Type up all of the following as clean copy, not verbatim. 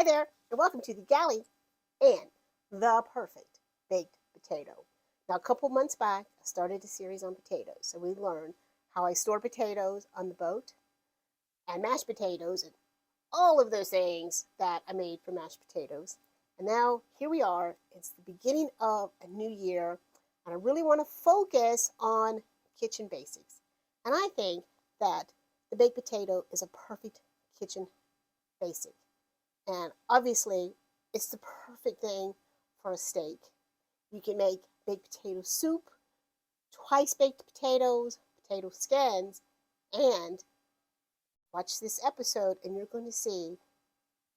there, and welcome to the galley and the perfect baked potato. Now, a couple months back, I started a series on potatoes. So we learned how I store potatoes on the boat and mashed potatoes and all of those things that I made for mashed potatoes. And now here we are. It's the beginning of a new year, and I really want to focus on kitchen basics. And I think that the baked potato is a perfect kitchen basic. And obviously, it's the perfect thing for a steak. You can make baked potato soup, twice baked potatoes, potato skins, and watch this episode and you're going to see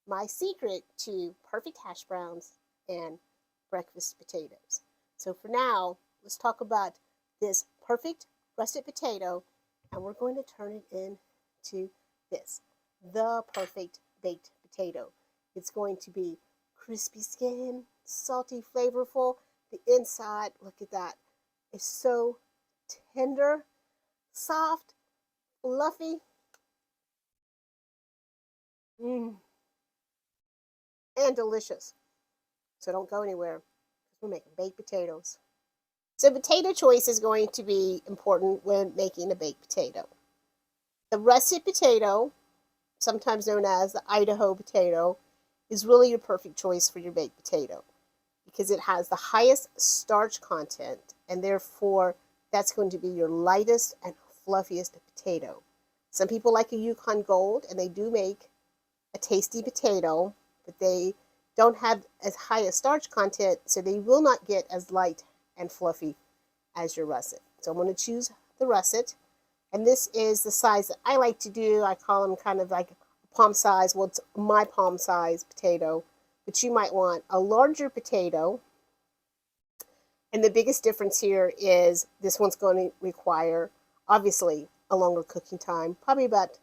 my secret to perfect hash browns and breakfast potatoes. So for now, let's talk about this perfect russet potato, and we're going to turn it into this, the perfect baked potato. It's going to be crispy skin, salty, flavorful. The inside, look at that, is so tender, soft, fluffy, and delicious. So don't go anywhere. We're making baked potatoes. So potato choice is going to be important when making a baked potato. The russet potato, sometimes known as the Idaho potato, is really your perfect choice for your baked potato because it has the highest starch content, and therefore that's going to be your lightest and fluffiest potato. Some people like a Yukon Gold, and they do make a tasty potato, but they don't have as high a starch content, so they will not get as light and fluffy as your russet. So I'm going to choose the russet, and this is the size that I like to do. I call them kind of like palm size. Well, it's my palm size potato, but you might want a larger potato. And the biggest difference here is this one's going to require, obviously, a longer cooking time, probably about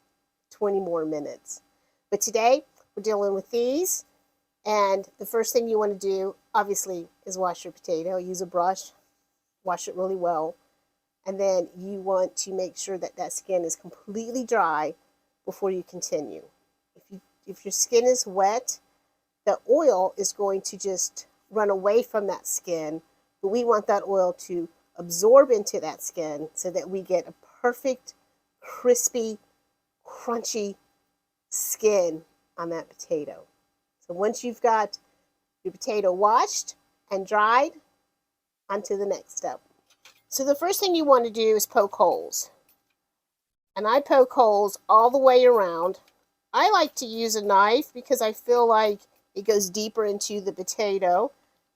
20 more minutes. But today, we're dealing with these. And the first thing you want to do, obviously, is wash your potato. Use a brush, wash it really well. And then you want to make sure that that skin is completely dry before you continue. If your skin is wet, the oil is going to just run away from that skin. But we want that oil to absorb into that skin so that we get a perfect, crispy, crunchy skin on that potato. So once you've got your potato washed and dried, on to the next step. So the first thing you want to do is poke holes. And I poke holes all the way around. I like to use a knife because I feel like it goes deeper into the potato.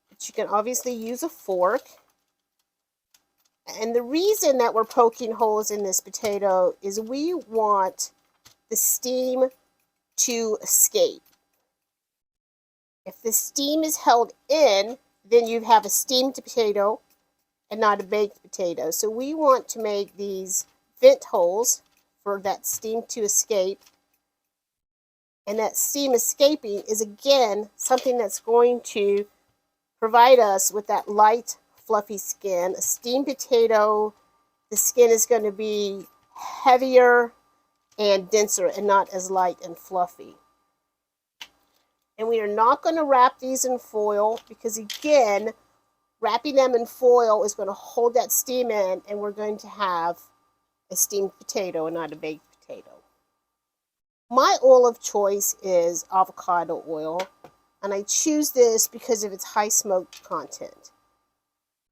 But you can obviously use a fork. And the reason that we're poking holes in this potato is we want the steam to escape. If the steam is held in, then you have a steamed potato and not a baked potato. So we want to make these vent holes for that steam to escape. And that steam escaping is, again, something that's going to provide us with that light, fluffy skin. A steamed potato, the skin is going to be heavier and denser and not as light and fluffy. And we are not going to wrap these in foil because, again, wrapping them in foil is going to hold that steam in, and we're going to have a steamed potato and not a baked potato. My oil of choice is avocado oil, and I choose this because of its high smoke content.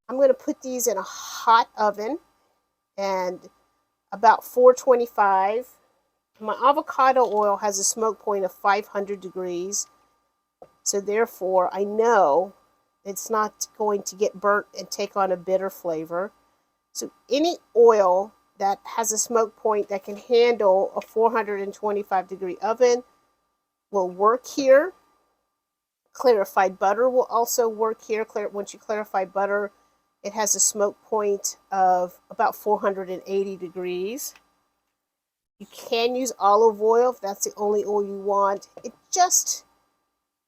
I'm going to put these in a hot oven, and about 425. My avocado oil has a smoke point of 500 degrees, so therefore I know it's not going to get burnt and take on a bitter flavor. So any oil that has a smoke point that can handle a 425 degree oven will work here. Clarified butter will also work here. Once you clarify butter, it has a smoke point of about 480 degrees. You can use olive oil if that's the only oil you want. It just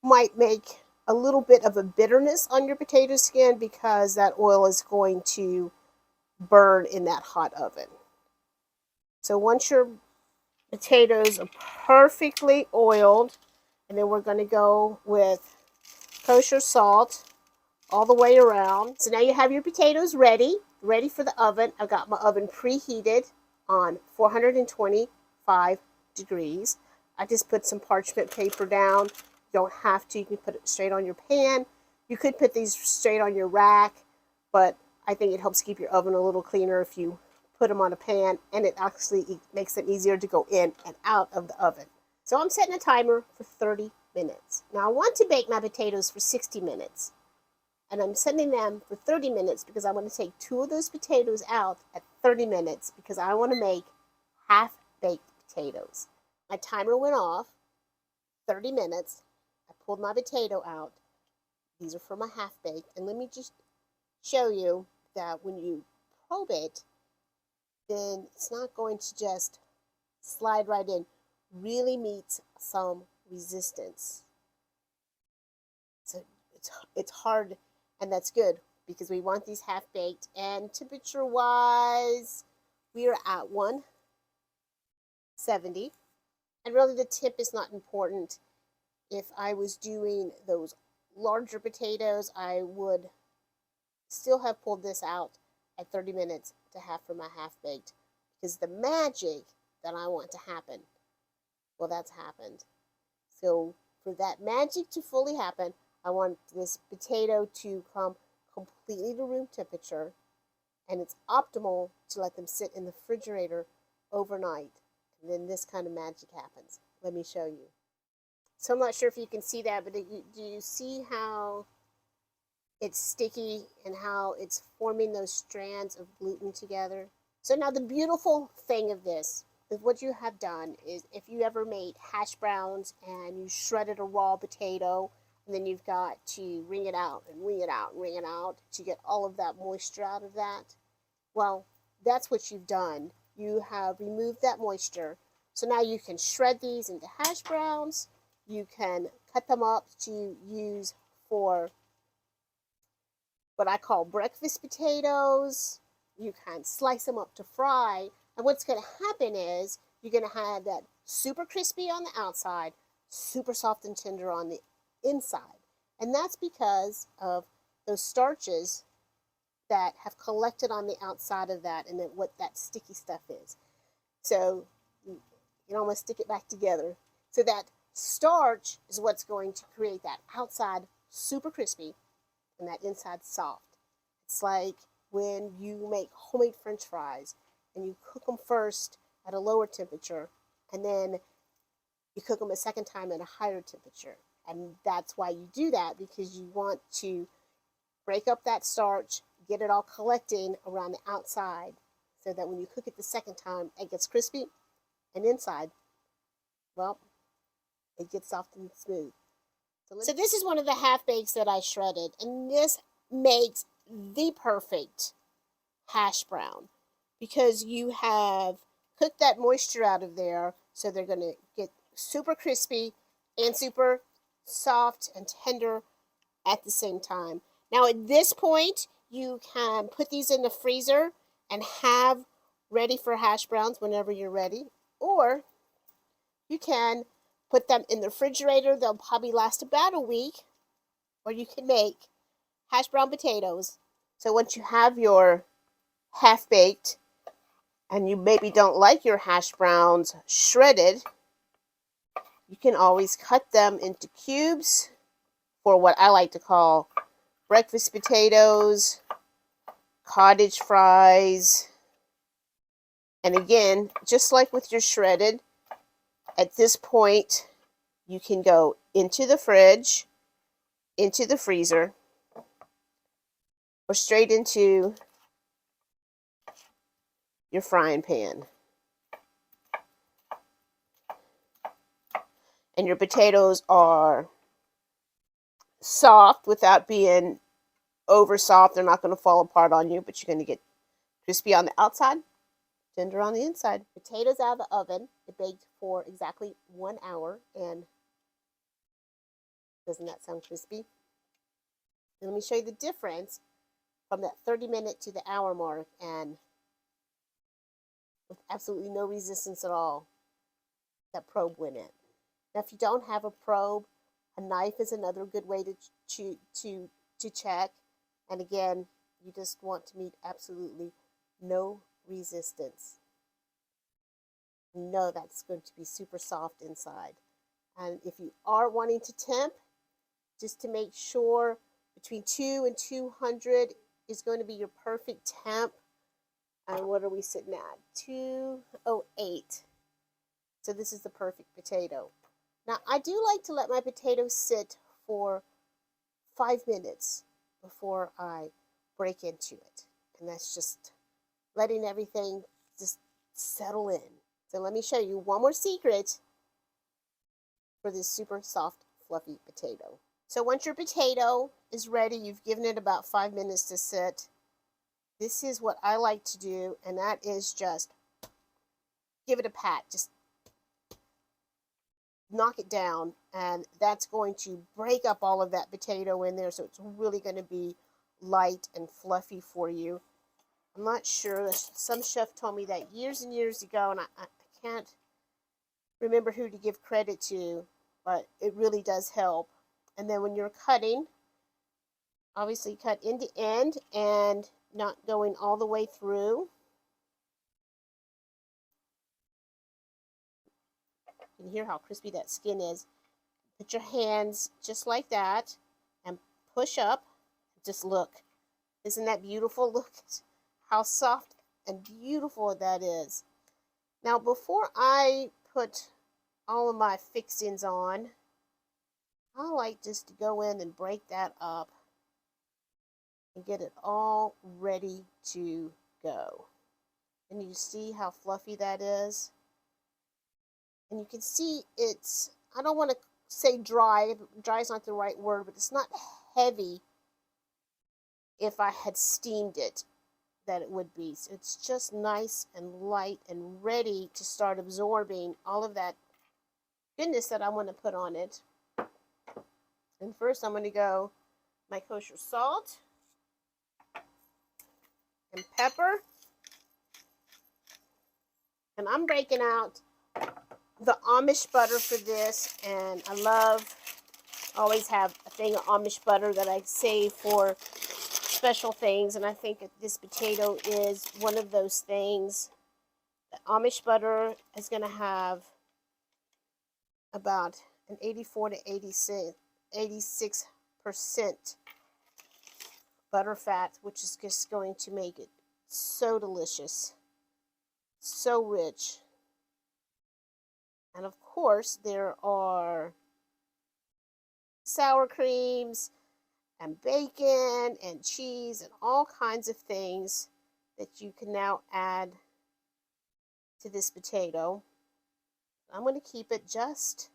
might make a little bit of a bitterness on your potato skin because that oil is going to burn in that hot oven. So once your potatoes are perfectly oiled, And then we're going to go with kosher salt all the way around. So now you have your potatoes ready for the oven. I've got my oven preheated on 425 degrees. I just put some parchment paper down. You don't have to. You can put it straight on your pan. You could put these straight on your rack, but I think it helps keep your oven a little cleaner if you put them on a pan, and it actually makes it easier to go in and out of the oven. So I'm setting a timer for 30 minutes. Now I want to bake my potatoes for 60 minutes. And I'm setting them for 30 minutes because I want to take 2 of those potatoes out at 30 minutes because I want to make half-baked potatoes. My timer went off, 30 minutes. I pulled my potato out. These are for my half-baked. And let me just show you that when you probe it, then it's not going to just slide right in. Really meets some resistance. So it's hard, and that's good because we want these half-baked. And temperature-wise, we are at 170. And really the tip is not important. If I was doing those larger potatoes, I would still have pulled this out at 30 minutes to have for my half-baked, because the magic that I want to happen, well, that's happened. So for that magic to fully happen, I want this potato to come completely to room temperature, and it's optimal to let them sit in the refrigerator overnight, and then this kind of magic happens. Let me show you. So I'm not sure if you can see that, but do you see how it's sticky and how it's forming those strands of gluten together? So now the beautiful thing of this is what you have done is if you ever made hash browns and you shredded a raw potato, and then you've got to wring it out and wring it out and wring it out to get all of that moisture out of that. Well, that's what you've done. You have removed that moisture. So now you can shred these into hash browns. You can cut them up to use for what I call breakfast potatoes. You can slice them up to fry. And what's going to happen is you're going to have that super crispy on the outside, super soft and tender on the inside. And that's because of those starches that have collected on the outside of that, and then what that sticky stuff is. So you can almost stick it back together. So that starch is what's going to create that outside super crispy and that inside soft. It's like when you make homemade French fries and you cook them first at a lower temperature, and then you cook them a second time at a higher temperature. And that's why you do that, because you want to break up that starch, get it all collecting around the outside, so that when you cook it the second time, it gets crispy, and inside, well, it gets soft and smooth. So this is one of the half-bakes that I shredded, and this makes the perfect hash brown, because you have cooked that moisture out of there, so they're going to get super crispy and super soft and tender at the same time. Now at this point, you can put these in the freezer and have ready for hash browns whenever you're ready, or you can put them in the refrigerator. They'll probably last about a week, or you can make hash brown potatoes. So once you have your half-baked, and you maybe don't like your hash browns shredded, you can always cut them into cubes for what I like to call breakfast potatoes, cottage fries. And again, just like with your shredded, at this point, you can go into the fridge, into the freezer, or straight into your frying pan. And your potatoes are soft without being over soft. They're not going to fall apart on you, but you're going to get crispy on the outside, tender on the inside. Potatoes out of the oven. It baked for exactly 1 hour, and doesn't that sound crispy? And let me show you the difference from that 30-minute to the hour mark, and with absolutely no resistance at all, that probe went in. Now, if you don't have a probe, a knife is another good way to check. And again, you just want to meet absolutely no resistance. You know that's going to be super soft inside. And if you are wanting to temp, just to make sure between 2 and 200 is going to be your perfect temp. And what are we sitting at? 208. So this is the perfect potato. Now, I do like to let my potatoes sit for 5 minutes before I break into it. And that's just letting everything just settle in. So let me show you one more secret for this super soft, fluffy potato. So once your potato is ready, you've given it about 5 minutes to sit. This is what I like to do, and that is just give it a pat. Just knock it down, and that's going to break up all of that potato in there, so it's really going to be light and fluffy for you. I'm not sure. Some chef told me that years and years ago, and I can't remember who to give credit to, but it really does help. And then when you're cutting, obviously cut end to end and not going all the way through. You can hear how crispy that skin is. Put your hands just like that and push up. Just look. Isn't that beautiful? Look how soft and beautiful that is. Now, before I put all of my fixings on, I like just to go in and break that up and get it all ready to go. And you see how fluffy that is? And you can see it's, I don't want to say dry. Dry is not the right word, but it's not heavy. If I had steamed it, that it would be. So it's just nice and light and ready to start absorbing all of that goodness that I want to put on it. And first I'm going to go my kosher salt and pepper. And I'm breaking out the Amish butter for this, and I always have a thing of Amish butter that I save for special things, and I think that this potato is one of those things. The Amish butter is going to have about an 84 to 86% butter fat, which is just going to make it so delicious, so rich. And of course, there are sour creams and bacon and cheese and all kinds of things that you can now add to this potato. I'm going to keep it just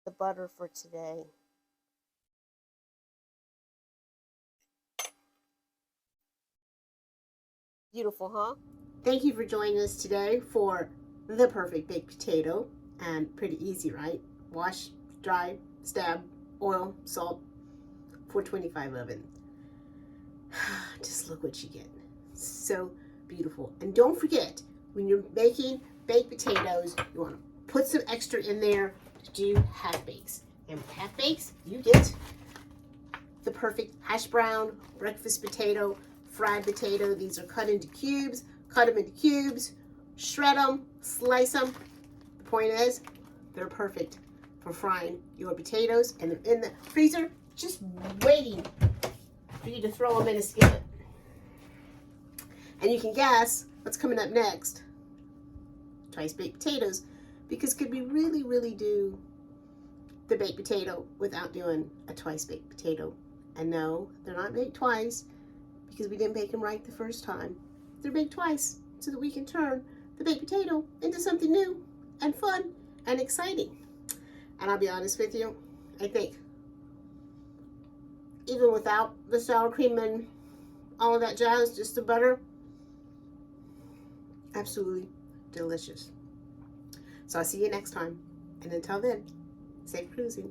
the butter for today. Beautiful, huh? Thank you for joining us today for the perfect baked potato. And pretty easy, right? Wash, dry, stab, oil, salt, 425 oven. Just look what you get. So beautiful. And don't forget, when you're making baked potatoes, you want to put some extra in there to do half bakes. And with half bakes, you get the perfect hash brown, breakfast potato, fried potato. These are cut into cubes. Cut them into cubes, shred them, slice them. The point is, they're perfect for frying your potatoes, and they're in the freezer just waiting for you to throw them in a skillet. And you can guess what's coming up next. Twice baked potatoes, because could we really do the baked potato without doing a twice baked potato? And no, they're not baked twice because we didn't bake them right the first time. They're baked twice so that we can turn the baked potato into something new and fun and exciting. And I'll be honest with you, I think even without the sour cream and all of that jazz, just the butter, absolutely delicious. So I'll see you next time. And until then, safe cruising.